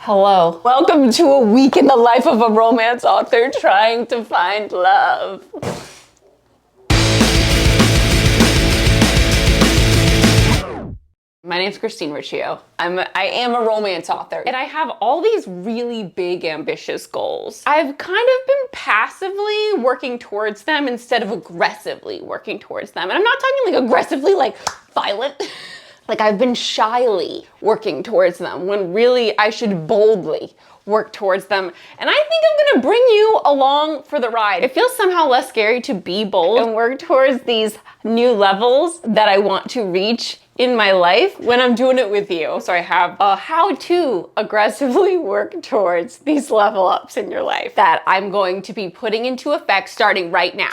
Hello. Welcome to a week in the life of a romance author trying to find love. My name's Christine Riccio. I am a romance author, and I have all these really big, ambitious goals. I've kind of been passively working towards them instead of aggressively working towards them. And I'm not talking like aggressively, like violent. Like I've been shyly working towards them when really I should boldly work towards them. And I think I'm gonna bring you along for the ride. It feels somehow less scary to be bold and work towards these new levels that I want to reach in my life when I'm doing it with you. So I have a how to aggressively work towards these level ups in your life that I'm going to be putting into effect starting right now.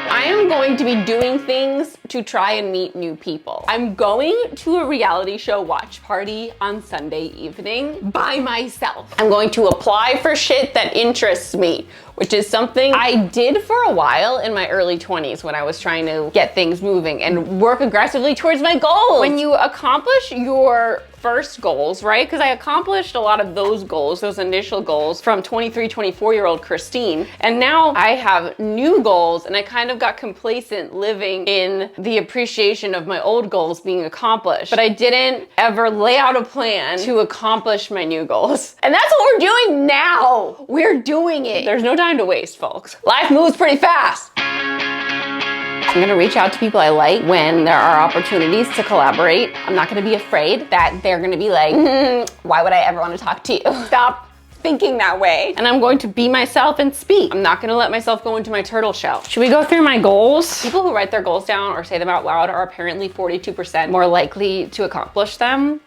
I am going to be doing things to try and meet new people. I'm going to a reality show watch party on Sunday evening by myself. I'm going to apply for shit that interests me, which is something I did for a while in my early 20s when I was trying to get things moving and work aggressively towards my goals. When you accomplish your first goals, right? Because I accomplished a lot of those goals, those initial goals from 23, 24-year-old Christine. And now I have new goals and I kind of got complacent living in the appreciation of my old goals being accomplished. But I didn't ever lay out a plan to accomplish my new goals. And that's what we're doing now. We're doing it. There's no time to waste, folks. Life moves pretty fast. I'm gonna reach out to people I like when there are opportunities to collaborate. I'm not gonna be afraid that they're gonna be like, why would I ever wanna talk to you? Stop thinking that way. And I'm going to be myself and speak. I'm not gonna let myself go into my turtle shell. Should we go through my goals? People who write their goals down or say them out loud are apparently 42% more likely to accomplish them.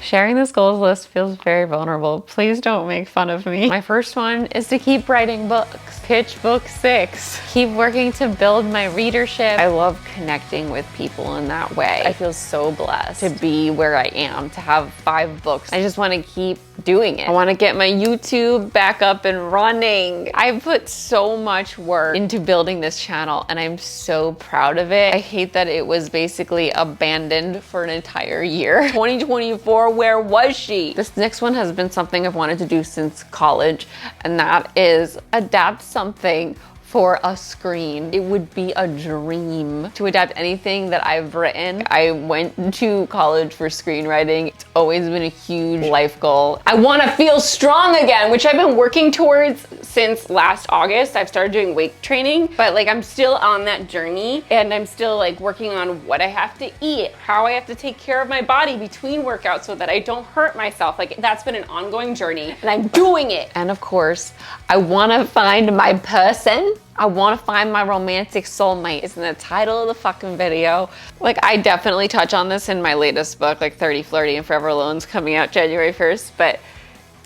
Sharing this goals list feels very vulnerable. Please don't make fun of me. My first one is to keep writing books. Pitch book 6. Keep working to build my readership. I love connecting with people in that way. I feel so blessed to be where I am, to have 5 books. I just want to keep doing it. I want to get my YouTube back up and running. I put so much work into building this channel and I'm so proud of it. I hate that it was basically abandoned for an entire year. 2024, where was she? This next one has been something I've wanted to do since college, and that is adapt something for a screen. It would be a dream to adapt anything that I've written. I went to college for screenwriting. It's always been a huge life goal. I want to feel strong again, which I've been working towards since last August. I've started doing weight training, but like I'm still on that journey and I'm still like working on what I have to eat, how I have to take care of my body between workouts so that I don't hurt myself. Like that's been an ongoing journey and I'm doing it. And of course, I want to find my person. I want to find my romantic soulmate is in the title of the fucking video. Like I definitely touch on this in my latest book, like 30 Flirty and Forever Alone's coming out January 1st, but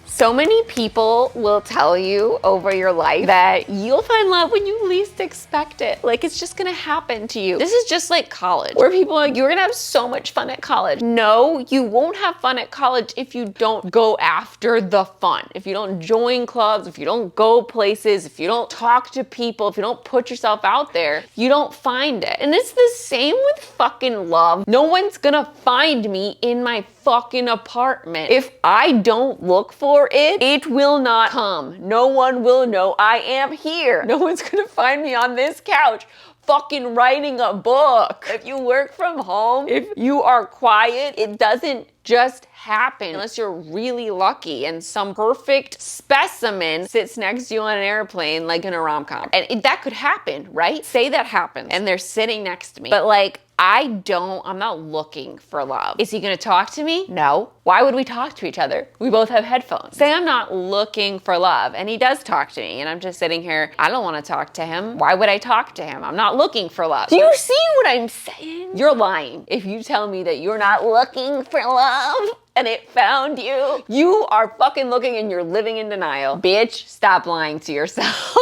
so many people will tell you over your life that you'll find love when you least expect it. Like it's just gonna happen to you. This is just like college, where people are like, you're gonna have so much fun at college. No, you won't have fun at college if you don't go after the fun. If you don't join clubs, if you don't go places, if you don't talk to people, if you don't put yourself out there, you don't find it. And it's the same with fucking love. No one's gonna find me in my fucking apartment. If I don't look for it, it will not come. No one will know I am here. No one's gonna find me on this couch fucking writing a book. If you work from home, if you are quiet, it doesn't just happen unless you're really lucky and some perfect specimen sits next to you on an airplane like in a rom-com. And that could happen, right? Say that happens and they're sitting next to me. But like, I'm not looking for love. Is he gonna talk to me? No. Why would we talk to each other? We both have headphones. Say I'm not looking for love and he does talk to me and I'm just sitting here, I don't wanna talk to him. Why would I talk to him? I'm not looking for love. Do you see what I'm saying? You're lying if you tell me that you're not looking for love and it found you. You are fucking looking and you're living in denial. Bitch, stop lying to yourself.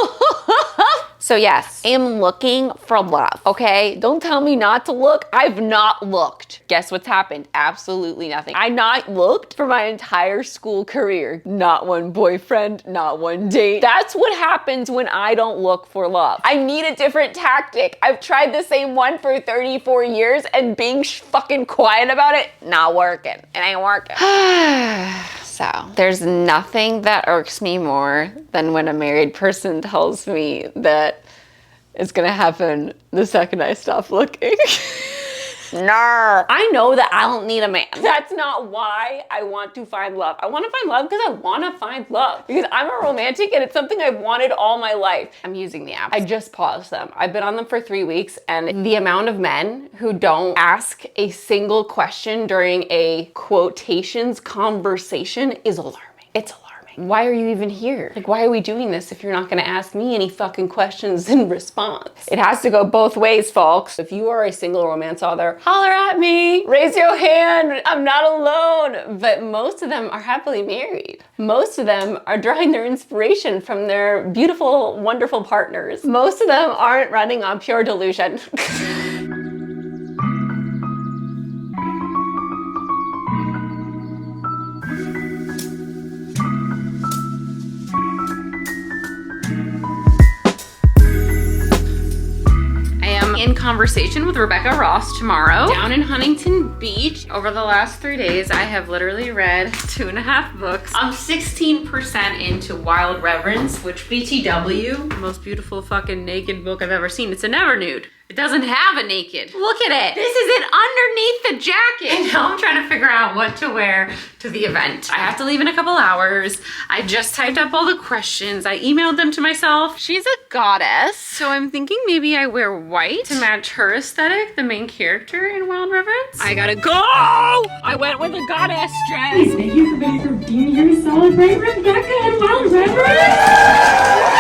So yes, I am looking for love, okay? Don't tell me not to look. I've not looked. Guess what's happened? Absolutely nothing. I not looked for my entire school career. Not one boyfriend, not one date. That's what happens when I don't look for love. I need a different tactic. I've tried the same one for 34 years and being fucking quiet about it, not working. It ain't working. So there's nothing that irks me more than when a married person tells me that it's gonna happen the second I stop looking. No, I know that I don't need a man. That's not why I want to find love. I want to find love because I want to find love. Because I'm a romantic and it's something I've wanted all my life. I'm using the app. I just paused them. I've been on them for 3 weeks and the amount of men who don't ask a single question during a quotations conversation is alarming. It's alarming. Why are you even here? Like, why are we doing this if you're not gonna ask me any fucking questions in response? It has to go both ways, folks. If you are a single romance author, holler at me, raise your hand, I'm not alone. But most of them are happily married. Most of them are drawing their inspiration from their beautiful, wonderful partners. Most of them aren't running on pure delusion. In conversation with Rebecca Ross tomorrow down in Huntington Beach. Over the last 3 days, I have literally read 2.5 books. I'm 16% into Wild Reverence, which BTW, the most beautiful fucking naked book I've ever seen. It's a never nude. It doesn't have a naked. Look at it. This is it underneath the jacket. And now I'm trying to figure out what to wear to the event. I have to leave in a couple hours. I just typed up all the questions. I emailed them to myself. She's a goddess. So I'm thinking maybe I wear white to match her aesthetic, the main character in Wild Reverence. I gotta go. I went with a goddess dress. Please thank you for being here to celebrate Rebecca and Wild Reverence.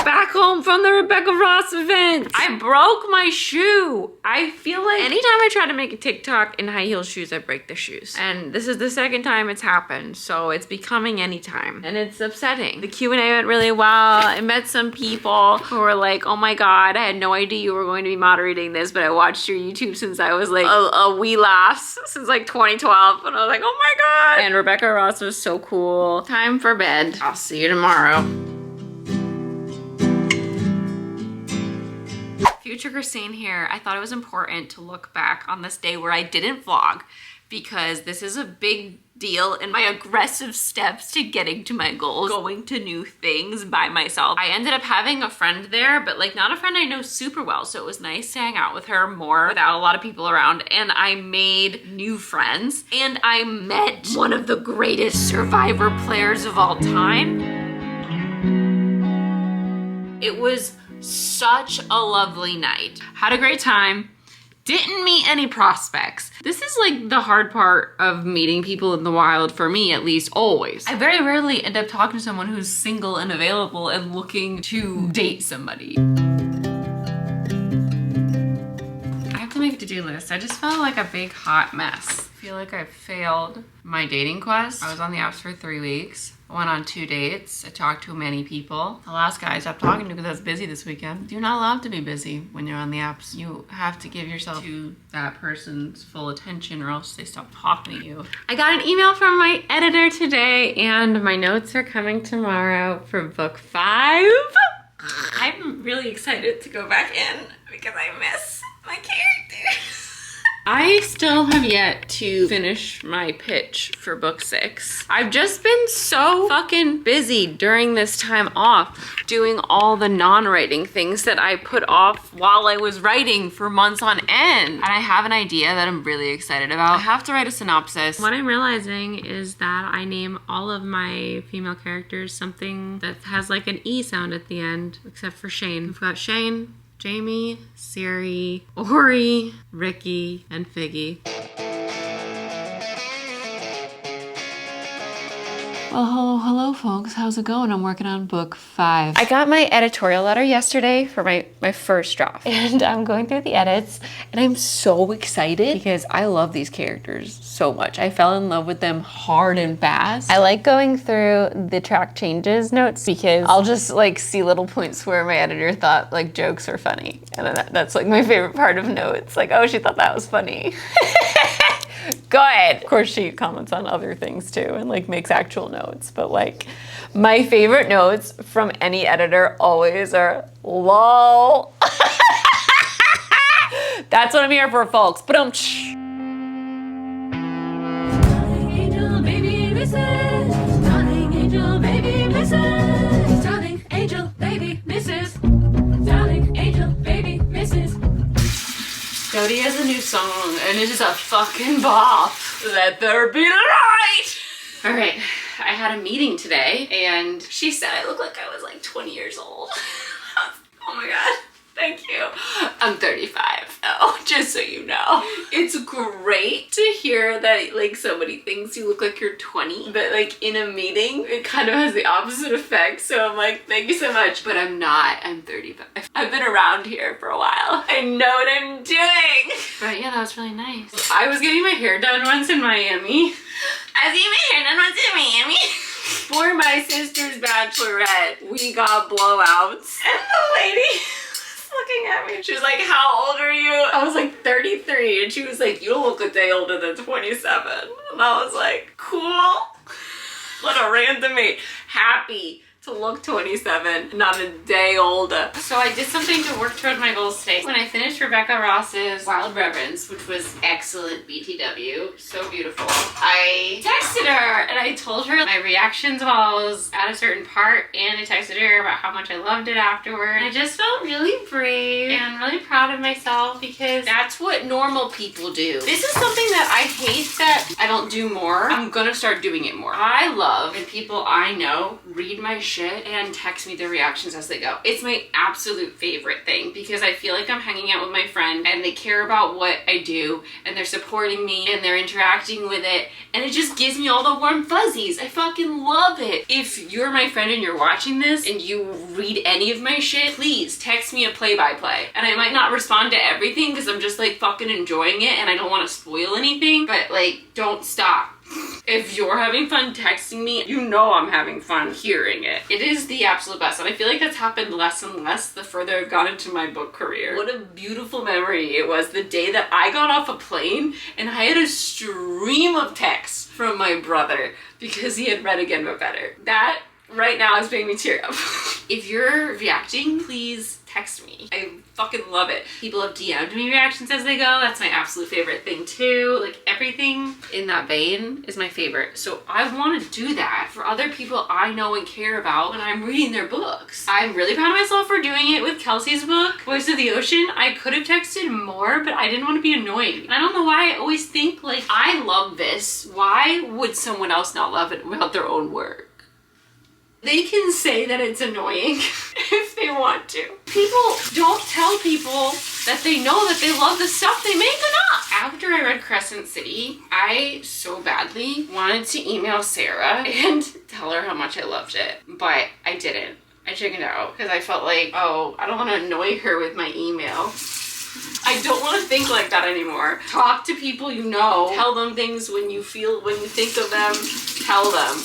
Back home from the Rebecca Ross event. I broke my shoe. I feel like anytime I try to make a TikTok in high heel shoes, I break the shoes. And this is the second time it's happened. So it's becoming anytime. And it's upsetting. The Q&A went really well. I met some people who were like, oh my God, I had no idea you were going to be moderating this, but I watched your YouTube since I was like a wee lass, since like 2012. And I was like, oh my God. And Rebecca Ross was so cool. Time for bed. I'll see you tomorrow. Future Christine here. I thought it was important to look back on this day where I didn't vlog because this is a big deal in my aggressive steps to getting to my goals, going to new things by myself. I ended up having a friend there, but like not a friend I know super well. So it was nice to hang out with her more without a lot of people around. And I made new friends and I met one of the greatest Survivor players of all time. It was such a lovely night. Had a great time. Didn't meet any prospects. This is like the hard part of meeting people in the wild, for me at least, always. I very rarely end up talking to someone who's single and available and looking to date somebody. I have to make a to-do list. I just felt like a big hot mess. I feel like I failed my dating quest. I was on the apps for 3 weeks. I went on 2 dates. I talked to many people. The last guy I stopped talking to because I was busy this weekend. You're not allowed to be busy when you're on the apps. You have to give yourself to that person's full attention or else they stop talking to you. I got an email from my editor today and my notes are coming tomorrow for book 5. I'm really excited to go back in because I miss my characters. I still have yet to finish my pitch for book 6. I've just been so fucking busy during this time off doing all the non-writing things that I put off while I was writing for months on end. And I have an idea that I'm really excited about. I have to write a synopsis. What I'm realizing is that I name all of my female characters something that has like an E sound at the end, except for Shane. We've got Shane, Jamie, Siri, Ori, Ricky, and Figgy. Well, hello folks. How's it going? I'm working on book 5. I got my editorial letter yesterday for my first draft. And I'm going through the edits and I'm so excited because I love these characters so much. I fell in love with them hard and fast. I like going through the track changes notes because I'll just like see little points where my editor thought like jokes are funny. And then that's like my favorite part of notes. Like, oh, she thought that was funny. Good. Of course, she comments on other things too and like makes actual notes. But like my favorite notes from any editor always are lol. That's what I'm here for, folks. But Angel, baby, Mrs. Darling angel, baby, Mrs. Darling angel, baby, Mrs. Darling angel, baby, Mrs. Jody has a new song and it is a fucking bop. Let there be light. All right, I had a meeting today and she said I look like I was like 20 years old. Oh my God. Thank you. I'm 35 though, just so you know. It's great to hear that like somebody thinks you look like you're 20, but like in a meeting, it kind of has the opposite effect. So I'm like, thank you so much, but I'm not, I'm 35. I've been around here for a while. I know what I'm doing. But yeah, that was really nice. I was getting my hair done once in Miami. For my sister's bachelorette, we got blowouts. And the lady looking at me. She was like, how old are you? I was like 33 and she was like, you don't look a day older than 27. And I was like, cool. What a random age. Happy to look 27, not a day older. So I did something to work toward my goals today. When I finished Rebecca Ross's Wild Reverence, which was excellent BTW, so beautiful, I texted her and I told her my reactions while I was at a certain part, and I texted her about how much I loved it afterward. And I just felt really brave and really proud of myself because that's what normal people do. This is something that I hate that I don't do more. I'm gonna start doing it more. I love when people I know read my shit and text me their reactions as they go. It's my absolute favorite thing because I feel like I'm hanging out with my friend and they care about what I do and they're supporting me and they're interacting with it, and it just gives me all the warm fuzzies. I fucking love it. If you're my friend and you're watching this and you read any of my shit, please text me a play-by-play. And I might not respond to everything because I'm just like fucking enjoying it and I don't want to spoil anything, but like don't stop. If you're having fun texting me, you know I'm having fun hearing it. It is the absolute best, and I feel like that's happened less and less the further I've gone into my book career. What a beautiful memory it was the day that I got off a plane and I had a stream of texts from my brother because he had read Again But Better. That right now is making me tear up. If you're reacting, please text me. I fucking love it. People have DM'd me reactions as they go. That's my absolute favorite thing too. Like everything in that vein is my favorite. So I want to do that for other people I know and care about when I'm reading their books. I'm really proud of myself for doing it with Kelsey's book, Voice of the Ocean. I could have texted more, but I didn't want to be annoying. I don't know why I always think like, I love this. Why would someone else not love it without their own work? They can say that it's annoying if they want to. People don't tell people that they know that they love the stuff they make enough. After I read Crescent City, I so badly wanted to email Sarah and tell her how much I loved it, but I didn't. I chickened out because I felt like, oh, I don't want to annoy her with my email. I don't want to think like that anymore. Talk to people you know. Tell them things when you think of them, tell them.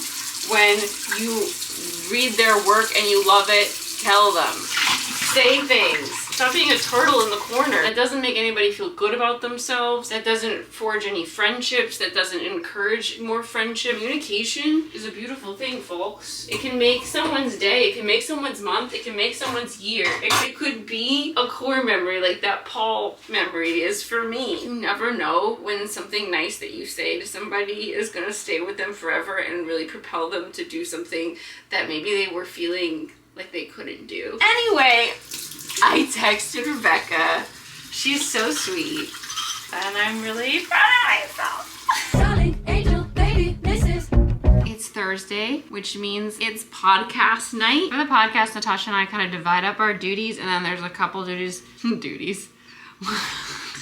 When you read their work and you love it, tell them. Say things. Stop being a turtle in the corner. That doesn't make anybody feel good about themselves. That doesn't forge any friendships. That doesn't encourage more friendship. Communication is a beautiful thing, folks. It can make someone's day. It can make someone's month. It can make someone's year. It could be a core memory like that Paul memory is for me. You never know when something nice that you say to somebody is gonna stay with them forever and really propel them to do something that maybe they were feeling like they couldn't do. Anyway, I texted Rebecca. She's so sweet. And I'm really proud of myself. Darling angel, baby, Mrs. It's Thursday, which means it's podcast night. For the podcast, Natasha and I kind of divide up our duties, and then there's a couple duties.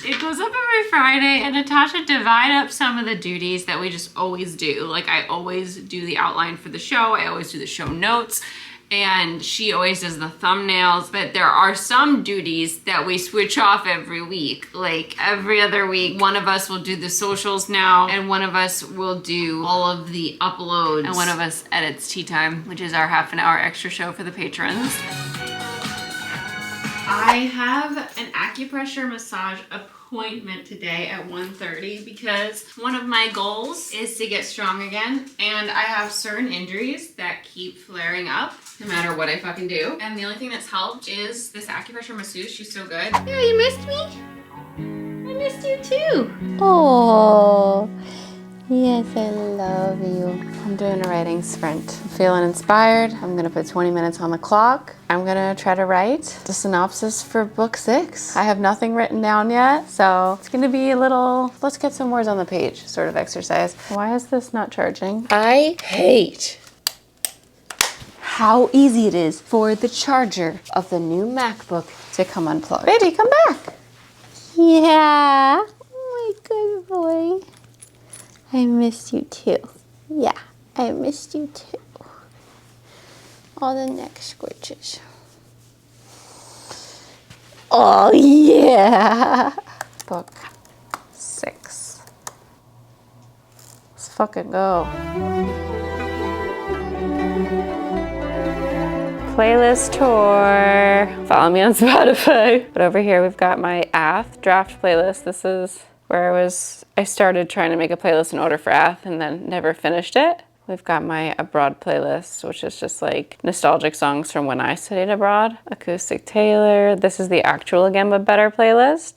It goes up every Friday, and Natasha divide up some of the duties that we just always do. Like, I always do the outline for the show. I always do the show notes. And she always does the thumbnails, but there are some duties that we switch off every week. Like every other week, one of us will do the socials now, and one of us will do all of the uploads, and one of us edits Tea Time, which is our half-an-hour extra show for the patrons. I have an acupressure massage appointment today at 1:30 because one of my goals is to get strong again, and I have certain injuries that keep flaring up no matter what I fucking do. And the only thing that's helped is this acupressure masseuse. She's so good. Yeah, you missed me? I missed you too. Oh, yes, I love you. I'm doing a writing sprint. I'm feeling inspired. I'm gonna put 20 minutes on the clock. I'm gonna try to write the synopsis for book 6. I have nothing written down yet, so it's gonna be a little, let's get some words on the page sort of exercise. Why is this not charging? I hate how easy it is for the charger of the new MacBook to come unplugged. Baby, come back. Yeah, oh my good boy. I missed you too. Yeah, I missed you too. All the neck squishes. Oh yeah. Book 6. Let's fucking go. Playlist tour. Follow me on Spotify. But over here we've got my Ath draft playlist. This is where I started trying to make a playlist in order for Ath and then never finished it. We've got my abroad playlist, which is just like nostalgic songs from when I studied abroad. Acoustic Taylor. This is the actual Again But Better playlist.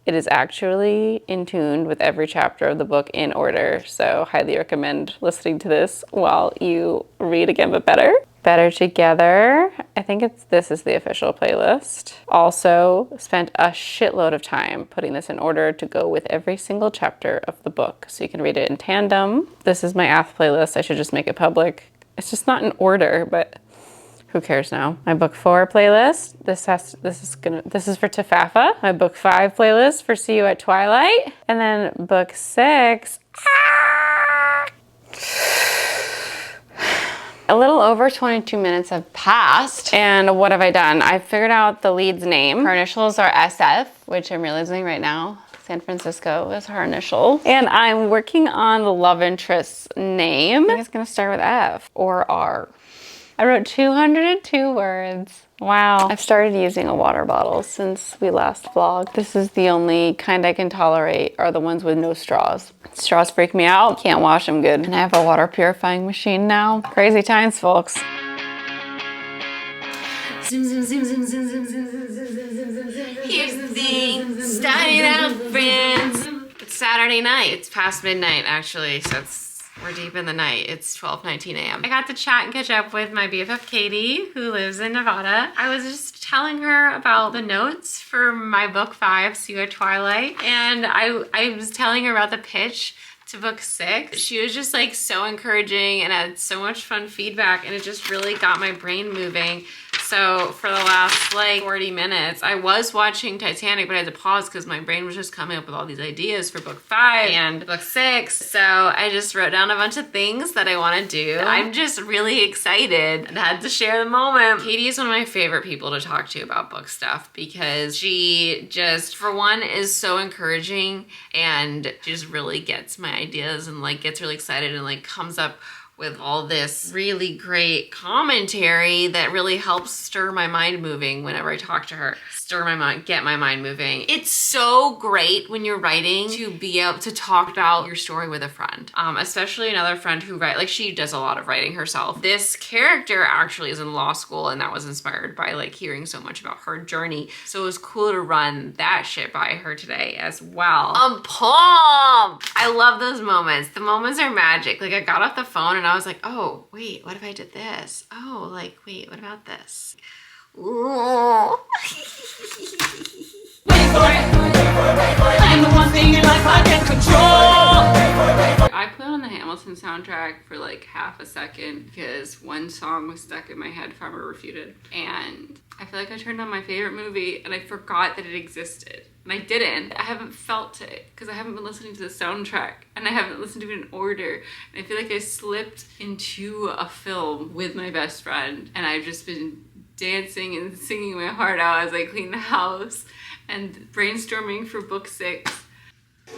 It is actually in tune with every chapter of the book in order, so highly recommend listening to this while you read Again But Better. Better Together. I think this is the official playlist. Also spent a shitload of time putting this in order to go with every single chapter of the book, so you can read it in tandem. This is my Ath playlist. I should just make it public. It's just not in order, but who cares now? My book 4 playlist. This is for Tafafa. My book 5 playlist for See You at Twilight. And then book 6. A little over 22 minutes have passed. And what have I done? I figured out the lead's name. Her initials are SF, which I'm realizing right now. San Francisco is her initial. And I'm working on the love interest's name. I think it's gonna start with F or R. I wrote 202 words. Wow. I've started using a water bottle since we last vlogged. This is the only kind I can tolerate, are the ones with no straws. Straws freak me out. Can't wash them good. And I have a water purifying machine now. Crazy times, folks. Zoom, zoom, zoom, zoom, zoom, zoom, zoom, zoom, zoom, zoom, zoom, zoom. Here's the thing. Starting out, friends. It's Saturday night. It's past midnight, actually, so we're deep in the night. It's 12:19 a.m. I got to chat and catch up with my BFF Katie, who lives in Nevada. I was just telling her about the notes for my book 5, See You at Twilight, and I was telling her about the pitch to book 6. She was just like so encouraging and had so much fun feedback, and it just really got my brain moving. So for the last like 40 minutes, I was watching Titanic, but I had to pause because my brain was just coming up with all these ideas for book 5 and book 6. So I just wrote down a bunch of things that I want to do. I'm just really excited and had to share the moment. Katie is one of my favorite people to talk to about book stuff because she just, for one, is so encouraging and just really gets my ideas and like gets really excited and like comes up with all this really great commentary that really helps stir my mind moving whenever I talk to her. Stir my mind, get my mind moving. It's so great when you're writing to be able to talk about your story with a friend, especially another friend who like she does a lot of writing herself. This character actually is in law school, and that was inspired by like hearing so much about her journey. So it was cool to run that shit by her today as well. I'm pumped! I love those moments. The moments are magic. Like I got off the phone and I was like, oh, wait, what if I did this? Oh, like, wait, what about this? Ooh. Wait for it. I'm the one thing in life I can control. I put on the Hamilton Hamilton soundtrack for like half a second because one song was stuck in my head, Farmer Refuted. And I feel like I turned on my favorite movie and I forgot that it existed. And I didn't. I haven't felt it because I haven't been listening to the soundtrack and I haven't listened to it in order. And I feel like I slipped into a film with my best friend and I've just been dancing and singing my heart out as I clean the house and brainstorming for book 6.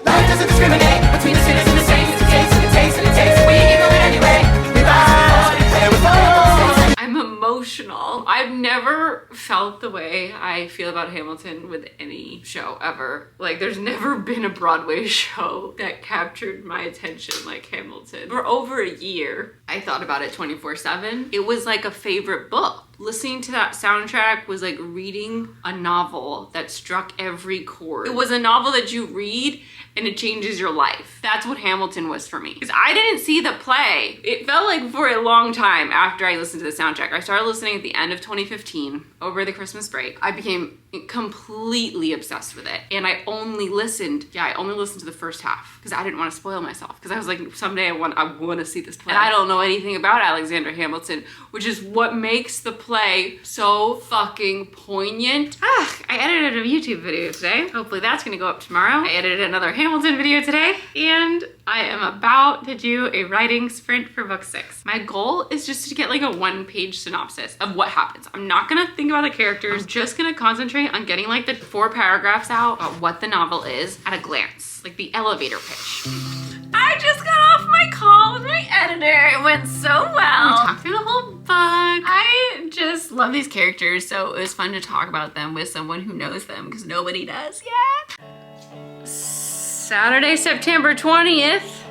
Life doesn't discriminate between the sinners and the saints. It takes and it takes and it takes. We keep going anyway. We rise and play with fun. I'm emotional. I've never felt the way I feel about Hamilton with any show ever. Like, there's never been a Broadway show that captured my attention like Hamilton. For over a year, I thought about it 24/7. It was like a favorite book. Listening to that soundtrack was like reading a novel that struck every chord. It was a novel that you read and it changes your life. That's what Hamilton was for me. Because I didn't see the play. It felt like for a long time after I listened to the soundtrack. I started listening at the end of 2015 over the Christmas break. I became completely obsessed with it. And I only listened to the first half because I didn't want to spoil myself. Because I was like, someday I want to see this play. And I don't know anything about Alexander Hamilton, which is what makes the play so fucking poignant. I edited a YouTube video today. Hopefully that's gonna go up tomorrow. I edited another Hamilton video today, and I am about to do a writing sprint for book 6. My goal is just to get like a 1-page synopsis of what happens. I'm not gonna think about the characters. I'm just gonna concentrate on getting like the 4 paragraphs out about what the novel is at a glance, like the elevator pitch. I just got off my call with my editor. It went so well. We talked through the whole book. I just love these characters, so it was fun to talk about them with someone who knows them because nobody does yet. Saturday, September 20th.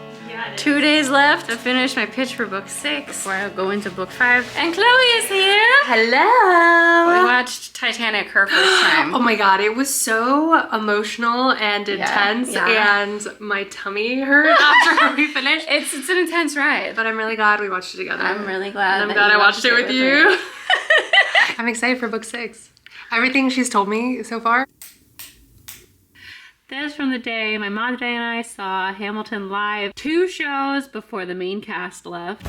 2 days left to finish my pitch for book 6 before I go into book 5. And Chloe is here. Hello. We watched Titanic her first time. Oh my god, it was so emotional and intense, yeah. and my tummy hurt after we finished. It's an intense ride. But I'm really glad we watched it together. I'm really glad. And I'm glad I watched it with you. I'm excited for book 6. Everything she's told me so far. This is from the day my madre and I saw Hamilton live 2 shows before the main cast left.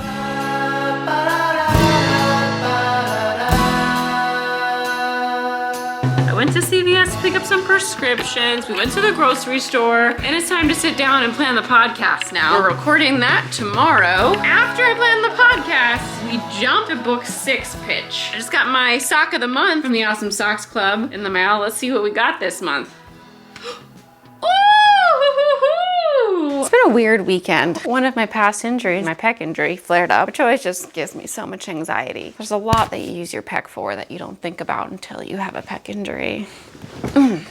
I went to CVS to pick up some prescriptions. We went to the grocery store, and it's time to sit down and plan the podcast now. We're recording that tomorrow. After I plan the podcast, we jump to book 6 pitch. I just got my sock of the month from the Awesome Socks Club in the mail. Let's see what we got this month. It's been a weird weekend. One of my past injuries, my pec injury, flared up, which always just gives me so much anxiety. There's a lot that you use your pec for that you don't think about until you have a pec injury.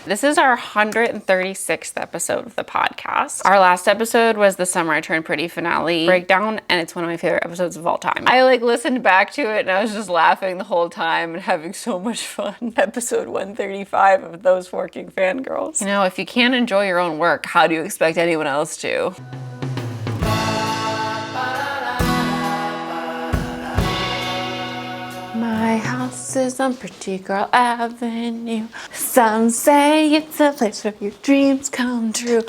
This is our 136th episode of the podcast. Our last episode was the Summer I Turned Pretty finale breakdown, and it's one of my favorite episodes of all time. I listened back to it and I was just laughing the whole time and having so much fun. Episode 135 of Those Working Fangirls. You know, if you can't enjoy your own work, how do you expect anyone else to? My house is on Pretty Girl Avenue. Some say it's a place where your dreams come true.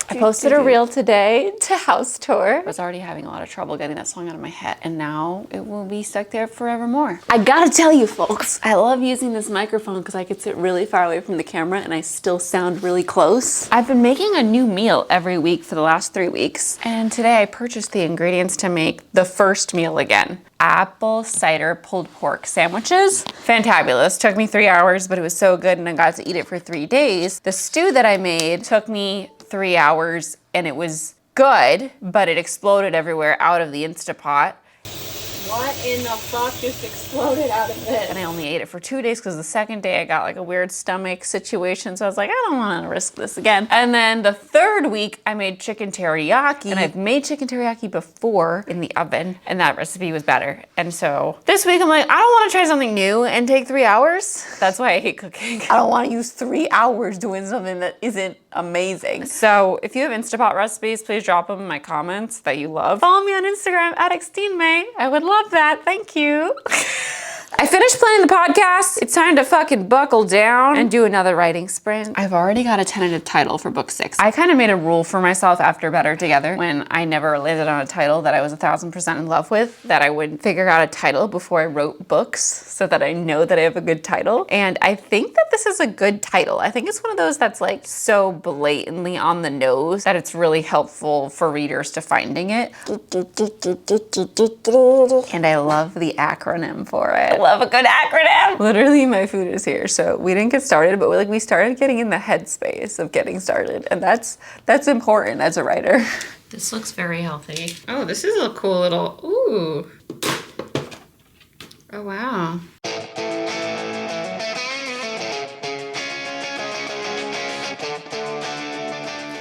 I posted a reel today to house tour. I was already having a lot of trouble getting that song out of my head, and now it will be stuck there forevermore. I gotta tell you folks, I love using this microphone because I could sit really far away from the camera and I still sound really close. I've been making a new meal every week for the last 3 weeks, and today I purchased the ingredients to make the first meal again. Apple cider pulled pork sandwiches. Fantabulous. Took me 3 hours, but it was so good and I got to eat it for 3 days. The stew that I made took me 3 hours and it was good, but it exploded everywhere out of the Instapot. What in the fuck just exploded out of it? And I only ate it for 2 days because the second day I got like a weird stomach situation. So I was like, I don't want to risk this again. And then the third week I made chicken teriyaki, and I've made chicken teriyaki before in the oven, and that recipe was better. And so this week I'm like, I don't want to try something new and take 3 hours. That's why I hate cooking. I don't want to use 3 hours doing something that isn't amazing. So if you have Instapot recipes, please drop them in my comments that you love. Follow me on Instagram at @XteenMay. I would love that. Thank you. I finished planning the podcast. It's time to fucking buckle down and do another writing sprint. I've already got a tentative title for book 6. I kind of made a rule for myself after Better Together when I never landed on a title that I was 1000% in love with, that I would figure out a title before I wrote books so that I know that I have a good title. And I think that this is a good title. I think it's one of those that's like so blatantly on the nose that it's really helpful for readers to finding it. And I love the acronym for it. I love a good acronym. Literally, my food is here. So we didn't get started, but we started getting in the headspace of getting started. And that's important as a writer. This looks very healthy. Oh, this is a cool little, ooh. Oh, wow.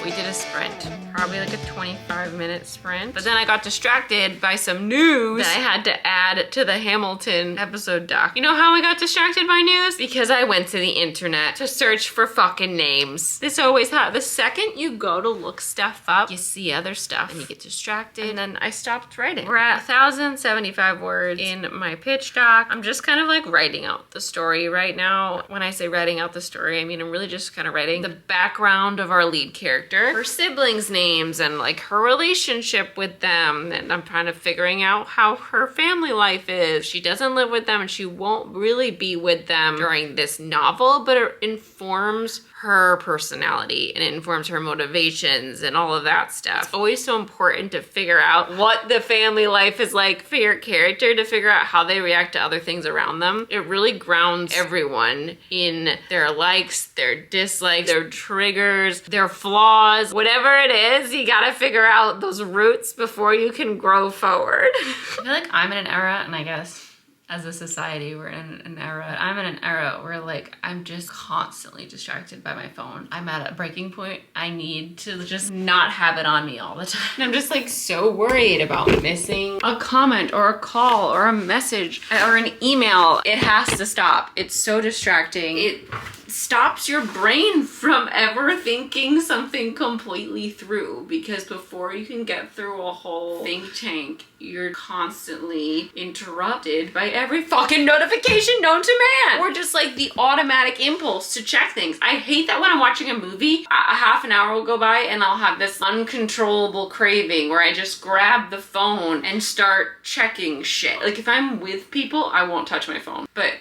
We did a sprint, probably like a 25-minute sprint. But then I got distracted by some news that I had to add to the Hamilton episode doc. You know how I got distracted by news? Because I went to the internet to search for fucking names. This always happens. The second you go to look stuff up, you see other stuff and you get distracted. And then I stopped writing. We're at 1,075 words in my pitch doc. I'm just kind of like writing out the story right now. When I say writing out the story, I mean I'm really just kind of writing the background of our lead character, her siblings' names, and like her relationship with them. And I'm kind of figuring out how her family life is. She doesn't live with them and she won't really be with them during this novel, but it informs her personality and it informs her motivations and all of that stuff. It's always so important to figure out what the family life is like for your character, to figure out how they react to other things around them. It really grounds everyone in their likes, their dislikes, their triggers, their flaws, whatever it is. You gotta figure out those roots before you can grow forward. I feel like I'm in an era, and I guess as a society, we're in an era. I'm in an era where like I'm just constantly distracted by my phone. I'm at a breaking point. I need to just not have it on me all the time. And I'm just like so worried about missing a comment or a call or a message or an email. It has to stop. It's so distracting. It stops your brain from ever thinking something completely through, because before you can get through a whole think tank, you're constantly interrupted by every fucking notification known to man, or just like the automatic impulse to check things. I hate that when I'm watching a movie, a half an hour will go by and I'll have this uncontrollable craving where I just grab the phone and start checking shit. Like if I'm with people, I won't touch my phone, but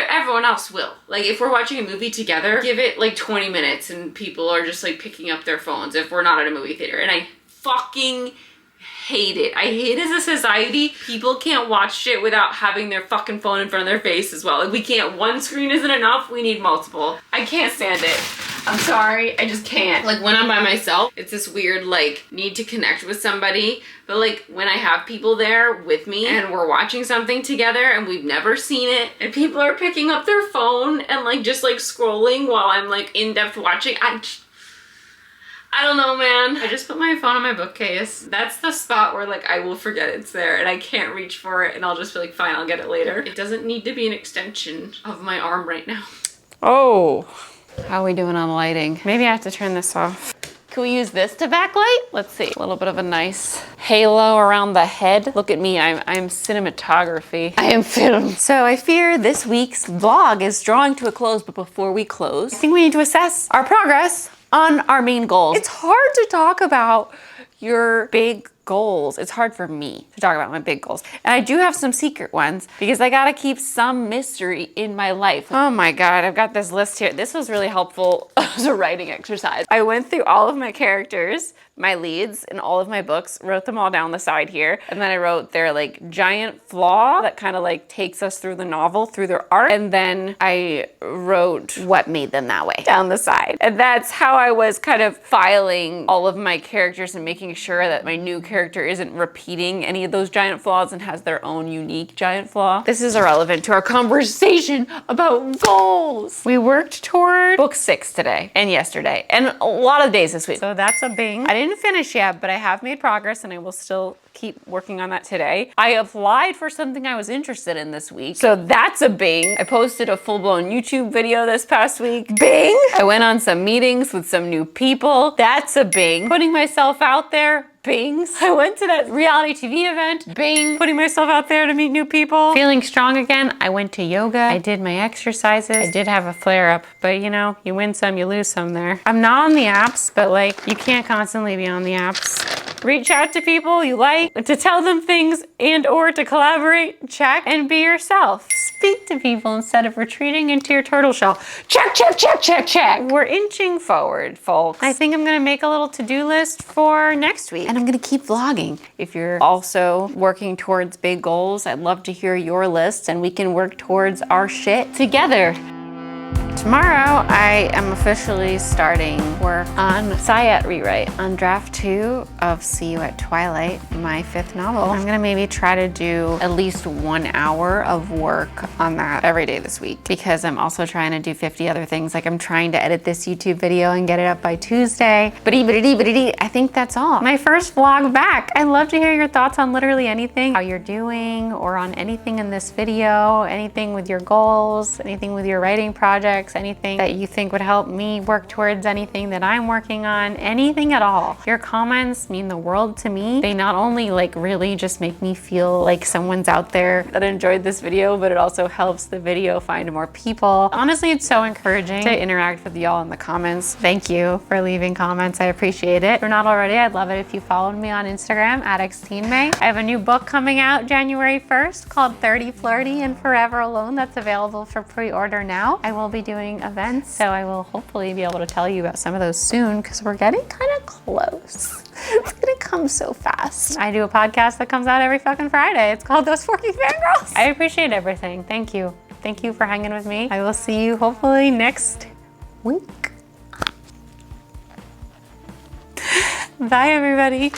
everyone else will. Like if we're watching a movie together, give it like 20 minutes and people are just like picking up their phones if we're not at a movie theater. And I fucking hate it. I hate as a society, people can't watch shit without having their fucking phone in front of their face as well. Like we can't, one screen isn't enough, we need multiple. I can't stand it. I'm sorry, I just can't. Like when I'm by myself, it's this weird like need to connect with somebody. But like when I have people there with me and we're watching something together and we've never seen it and people are picking up their phone and like just like scrolling while I'm like in depth watching, I don't know, man. I just put my phone on my bookcase. That's the spot where like I will forget it's there and I can't reach for it and I'll just be like, fine, I'll get it later. It doesn't need to be an extension of my arm right now. Oh, how are we doing on lighting? Maybe I have to turn this off. Can we use this to backlight? Let's see, a little bit of a nice halo around the head. Look at me, I'm cinematography. I am film. So I fear this week's vlog is drawing to a close, but before we close, I think we need to assess our progress on our main goals. It's hard to talk about your big goals. It's hard for me to talk about my big goals. And I do have some secret ones because I gotta keep some mystery in my life. Oh my God, I've got this list here. This was really helpful as a writing exercise. I went through all of my characters, my leads in all of my books, wrote them all down the side here. And then I wrote their like giant flaw that kind of like takes us through the novel, through their arc. And then I wrote what made them that way down the side. And that's how I was kind of filing all of my characters and making sure that my new character isn't repeating any of those giant flaws and has their own unique giant flaw. This is irrelevant to our conversation about goals. We worked toward book 6 today and yesterday and a lot of days this week. So that's a bing. I didn't finish yet, but I have made progress and I will still keep working on that today. I applied for something I was interested in this week. So that's a bing. I posted a full-blown YouTube video this past week. Bing. I went on some meetings with some new people. That's a bing. Putting myself out there. Bings. I went to that reality TV event. Bing. Putting myself out there to meet new people. Feeling strong again. I went to yoga. I did my exercises. I did have a flare up, but you know, you win some, you lose some there. I'm not on the apps, but like, you can't constantly be on the apps. Reach out to people you like, to tell them things and or to collaborate, check, and be yourself. Speak to people instead of retreating into your turtle shell. Check, check, check, check, check. We're inching forward, folks. I think I'm gonna make a little to-do list for next week, and I'm gonna keep vlogging. If you're also working towards big goals, I'd love to hear your lists and we can work towards our shit together. Tomorrow, I am officially starting work on Sayat rewrite on draft 2 of See You at Twilight, my 5th novel. I'm gonna maybe try to do at least 1 hour of work on that every day this week because I'm also trying to do 50 other things. Like I'm trying to edit this YouTube video and get it up by Tuesday. I think that's all. My first vlog back. I'd love to hear your thoughts on literally anything, how you're doing, or on anything in this video, anything with your goals, anything with your writing projects, anything that you think would help me work towards anything that I'm working on, anything at all. Your comments mean the world to me. They not only like really just make me feel like someone's out there that enjoyed this video, but it also helps the video find more people. Honestly, it's so encouraging to interact with y'all in the comments. Thank you for leaving comments. I appreciate it. If you're not already, I'd love it if you followed me on Instagram at XteenMay. I have a new book coming out January 1st called 30 Flirty and Forever Alone that's available for pre-order now. I will be doing events, so I will hopefully be able to tell you about some of those soon because we're getting kind of close. It's gonna come so fast. I do a podcast that comes out every fucking Friday. It's called Those Forky Fangirls. I appreciate everything. Thank you. Thank you for hanging with me. I will see you hopefully next week. Bye, everybody.